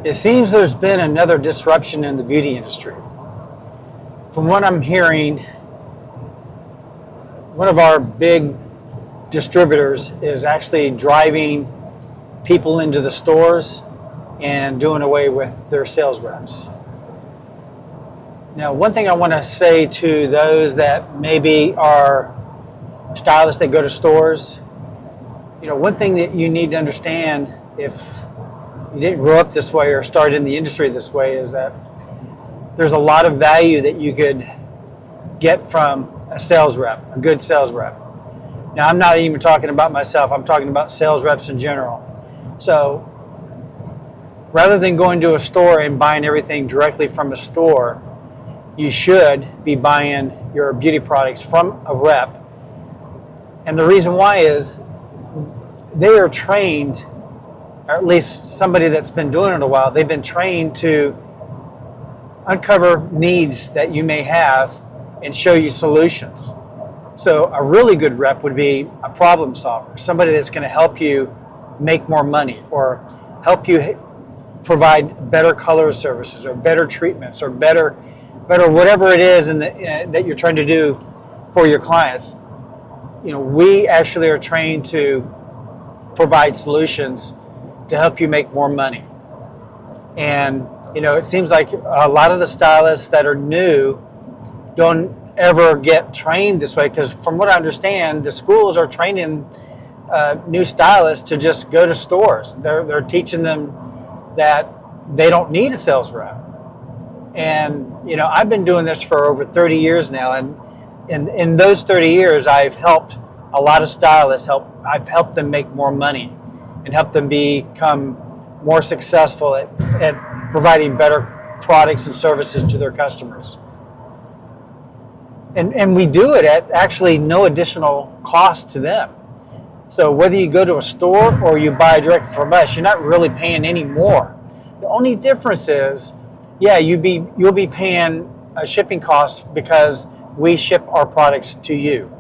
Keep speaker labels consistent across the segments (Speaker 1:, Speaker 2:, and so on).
Speaker 1: It seems there's been another disruption in the beauty industry. From what I'm hearing, one of our big distributors is actually driving people into the stores and doing away with their sales reps. Now, one thing I want to say to those that maybe are stylists that go to stores, one thing that you need to understand if you didn't grow up this way or started in the industry this way is that there's a lot of value that you could get from a sales rep, a good sales rep. Now, I'm not even talking about myself. I'm talking about sales reps in general. So rather than going to a store and buying everything directly from a store, you should be buying your beauty products from a rep. And the reason why is they are trained, or at least somebody that's been doing it a while, they've been trained to uncover needs that you may have and show you solutions. So a really good rep would be a problem solver, somebody that's going to help you make more money or help you provide better color services or better treatments or better whatever it is that you're trying to do for your clients. We actually are trained to provide solutions to help you make more money. And, it seems like a lot of the stylists that are new don't ever get trained this way, because from what I understand, the schools are training new stylists to just go to stores. They're teaching them that they don't need a sales rep. And, I've been doing this for over 30 years now. And in those 30 years, I've helped a lot of stylists. I've helped them make more money and help them become more successful at providing better products and services to their customers. And we do it at actually no additional cost to them. So whether you go to a store or you buy direct from us, you're not really paying any more. The only difference is, you'll be paying a shipping cost because we ship our products to you.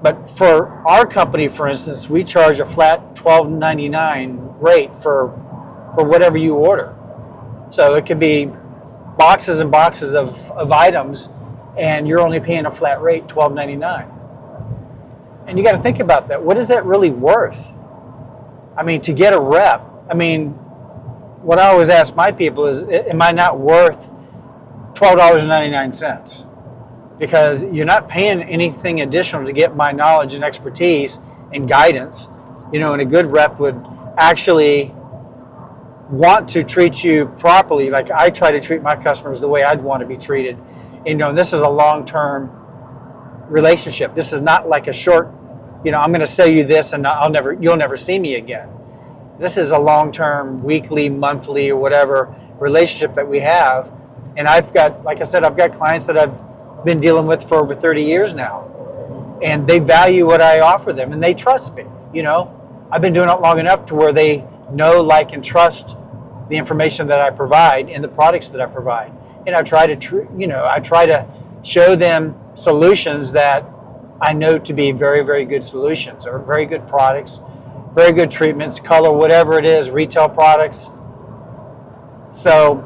Speaker 1: But for our company, for instance, we charge a flat $12.99 rate for whatever you order. So it could be boxes and boxes of items, and you're only paying a flat rate, $12.99. And you got to think about that. What is that really worth? To get a rep, what I always ask my people is, am I not worth $12.99? Because you're not paying anything additional to get my knowledge and expertise and guidance. And a good rep would actually want to treat you properly. Like I try to treat my customers the way I'd want to be treated. And this is a long-term relationship. This is not like a short, I'm going to sell you this and you'll never see me again. This is a long-term, weekly, monthly, or whatever relationship that we have. And I've got clients that I've been dealing with for over 30 years now. And they value what I offer them and they trust me. I've been doing it long enough to where they know, like, and trust the information that I provide and the products that I provide. And I try to show them solutions that I know to be very, very good solutions or very good products, very good treatments, color, whatever it is, retail products. So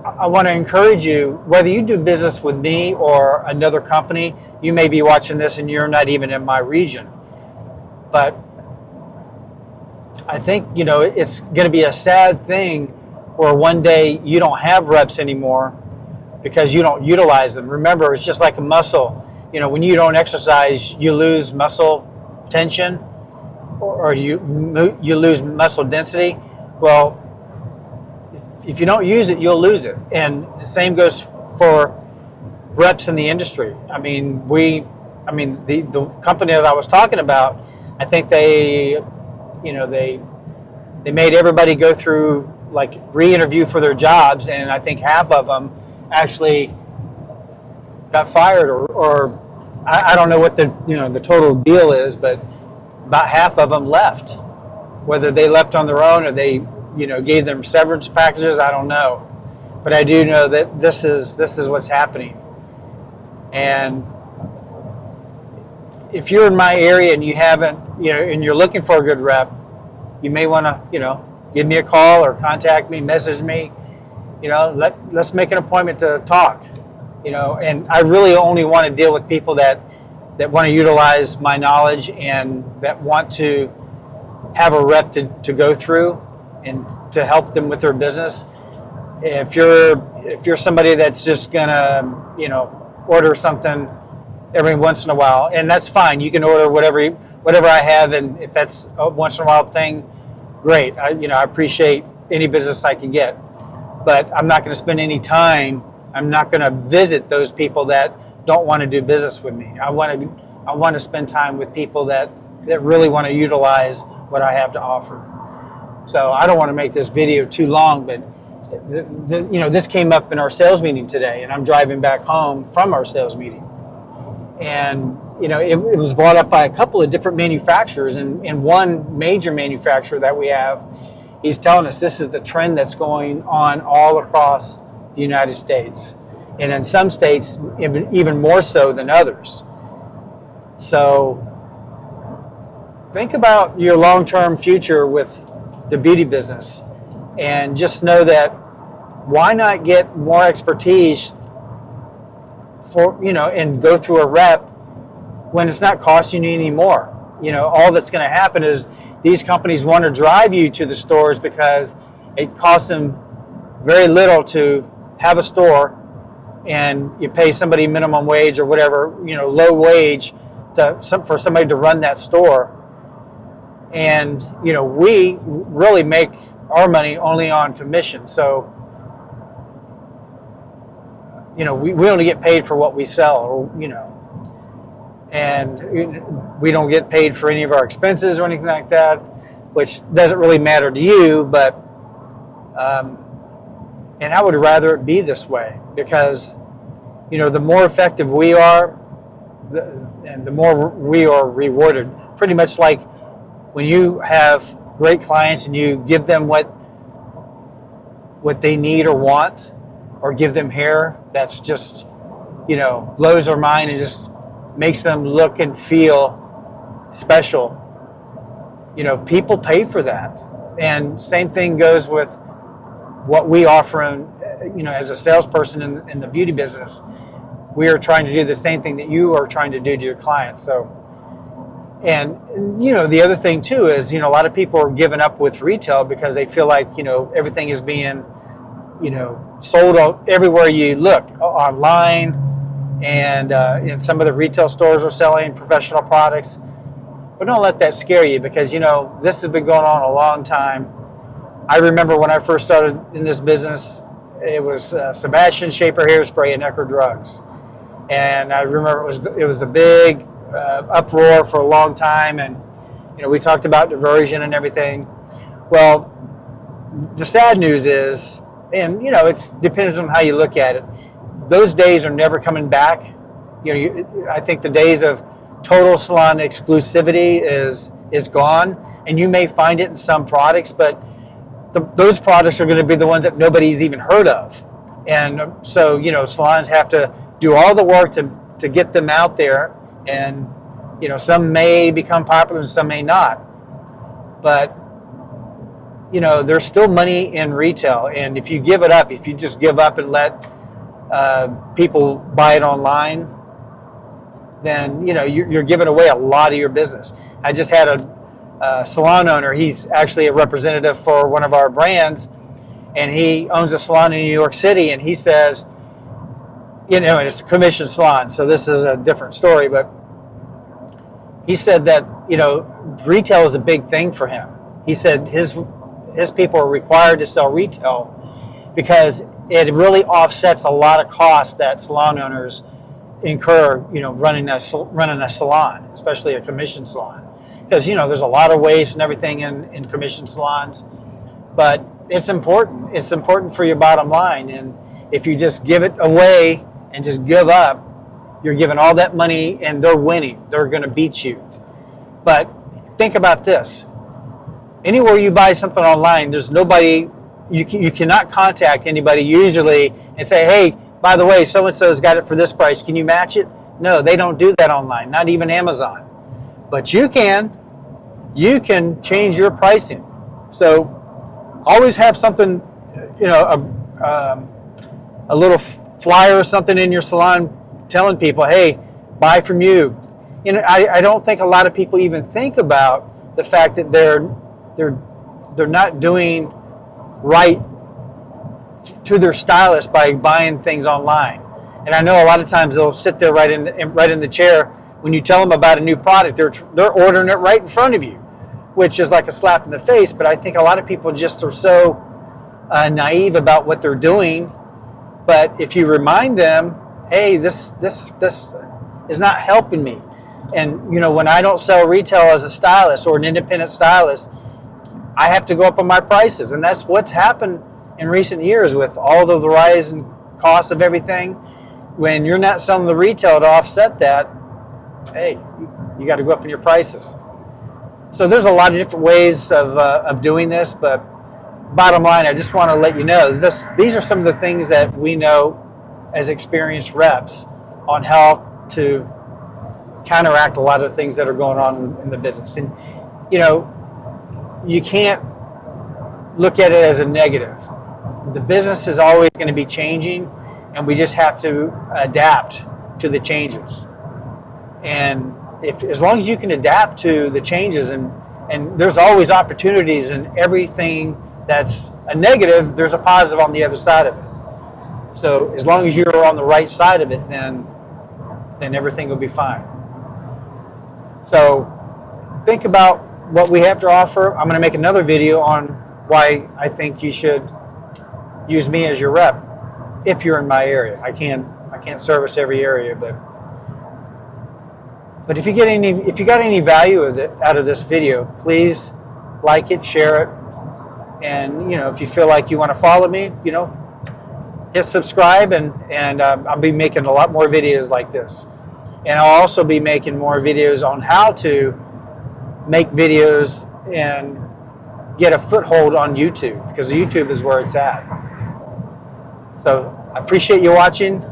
Speaker 1: I want to encourage you, whether you do business with me or another company, you may be watching this and you're not even in my region. But I think, it's going to be a sad thing where one day you don't have reps anymore because you don't utilize them. Remember, it's just like a muscle. When you don't exercise, you lose muscle tension or you lose muscle density. Well, if you don't use it, you'll lose it. And the same goes for reps in the industry. The company that I was talking about, I think they made everybody go through like re-interview for their jobs, and I think half of them actually got fired or I don't know what the total deal is, but about half of them left. Whether they left on their own or they gave them severance packages, I don't know. But I do know that this is what's happening. And if you're in my area and you haven't, and you're looking for a good rep, you may want to, give me a call or contact me, message me. Let's make an appointment to talk. And I really only want to deal with people that want to utilize my knowledge and that want to have a rep to go through and to help them with their business. If you're somebody that's just gonna, order something every once in a while, and that's fine. You can order whatever I have, and if that's a once in a while thing, great. I appreciate any business I can get, but I'm not going to spend any time. I'm not going to visit those people that don't want to do business with me. I want to spend time with people that really want to utilize what I have to offer. So I don't want to make this video too long, but this came up in our sales meeting today, and I'm driving back home from our sales meeting. And, it was brought up by a couple of different manufacturers, and one major manufacturer that we have, he's telling us this is the trend that's going on all across the United States. And in some states, even more so than others. So think about your long-term future with the beauty business, and just know that why not get more expertise and go through a rep when it's not costing you any more. All that's going to happen is these companies want to drive you to the stores because it costs them very little to have a store, and you pay somebody minimum wage or whatever, low wage for somebody to run that store. And, we really make our money only on commission. So, we only get paid for what we sell, and we don't get paid for any of our expenses or anything like that, which doesn't really matter to you, but, and I would rather it be this way, because, the more effective we are, and the more we are rewarded. Pretty much like when you have great clients and you give them what they need or want, or give them hair that's just, blows their mind and just makes them look and feel special. People pay for that. And same thing goes with what we offer, as a salesperson in the beauty business. We are trying to do the same thing that you are trying to do to your clients. So, and the other thing too is, a lot of people are giving up with retail because they feel like, everything is being, sold everywhere you look, online, and in some of the retail stores are selling professional products. But don't let that scare you, because, this has been going on a long time. I remember when I first started in this business, it was Sebastian Shaper Hairspray and Ecker Drugs. And I remember it was a big uproar for a long time, and we talked about diversion and everything. Well, the sad news is, and it depends on how you look at it, those days are never coming back. I think the days of total salon exclusivity is gone, and you may find it in some products, but those products are going to be the ones that nobody's even heard of. And so salons have to do all the work to get them out there, and some may become popular and some may not, but there's still money in retail. And if you give it up, if you just give up and let people buy it online, then you're giving away a lot of your business. I just had a salon owner. He's actually a representative for one of our brands, and he owns a salon in New York City, and he says, and it's a commission salon, so this is a different story, but he said that, retail is a big thing for him. He said his people are required to sell retail because it really offsets a lot of costs that salon owners incur, running a salon, especially a commission salon. Because, there's a lot of waste and everything in commission salons, but it's important. It's important for your bottom line. And if you just give it away and just give up, you're giving all that money and they're winning. They're going to beat you. But think about this. Anywhere you buy something online, there's nobody, you cannot contact anybody usually and say, hey, by the way, so-and-so's got it for this price. Can you match it? No, they don't do that online, not even Amazon. But you can change your pricing. So always have something, you know, a little flyer or something in your salon telling people, hey, buy from you. You know, I don't think a lot of people even think about the fact that they're not doing right to their stylist by buying things online. And I know a lot of times they'll sit there right in the chair when you tell them about a new product. They're ordering it right in front of you, which is like a slap in the face. But I think a lot of people just are so naive about what they're doing. But if you remind them, hey, this is not helping me. And you know, when I don't sell retail as a stylist or an independent stylist, I have to go up on my prices, and that's what's happened in recent years with all of the rise in costs of everything. When you're not selling the retail to offset that, hey, you got to go up in your prices. So there's a lot of different ways of doing this, but bottom line, I just want to let you know these are some of the things that we know as experienced reps on how to counteract a lot of things that are going on in the business. And you know, you can't look at it as a negative. The business is always going to be changing, and we just have to adapt to the changes. And as long as you can adapt to the changes, and there's always opportunities in everything that's a negative, there's a positive on the other side of it. So as long as you're on the right side of it, then everything will be fine. So think about what we have to offer. I'm going to make another video on why I think you should use me as your rep if you're in my area. I can't service every area, but if you got any value out of this video, please like it, share it, and you know, if you feel like you want to follow me, you know, hit subscribe, and I'll be making a lot more videos like this. And I'll also be making more videos on how to make videos and get a foothold on YouTube, because YouTube is where it's at. So I appreciate you watching,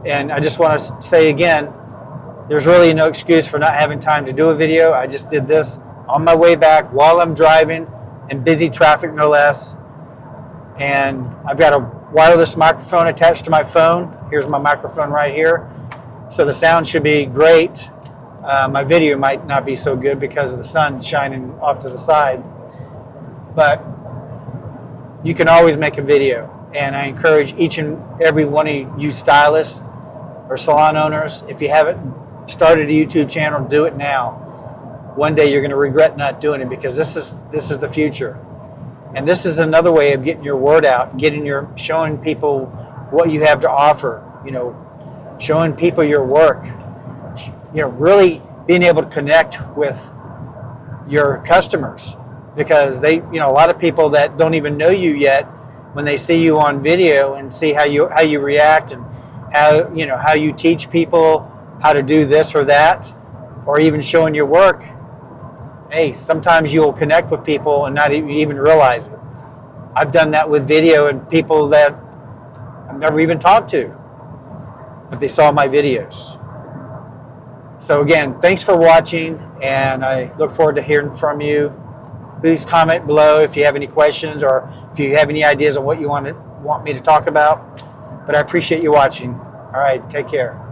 Speaker 1: and I just want to say again, there's really no excuse for not having time to do a video. I just did this on my way back while I'm driving in busy traffic, no less. And I've got a wireless microphone attached to my phone. Here's my microphone right here. So the sound should be great. My video might not be so good because of the sun shining off to the side. But you can always make a video. And I encourage each and every one of you stylists or salon owners, if you haven't started a YouTube channel, do it now. One day you're going to regret not doing it, because this is the future. And this is another way of getting your word out, showing people what you have to offer, you know, showing people your work, you know, really being able to connect with your customers, because a lot of people that don't even know you yet, when they see you on video and see how you react and how you teach people how to do this or that, or even showing your work, hey, sometimes you'll connect with people and not even realize it. I've done that with video and people that I've never even talked to, but they saw my videos. So again, thanks for watching, and I look forward to hearing from you. Please comment below if you have any questions, or if you have any ideas on what you want me to talk about. But I appreciate you watching. All right, take care.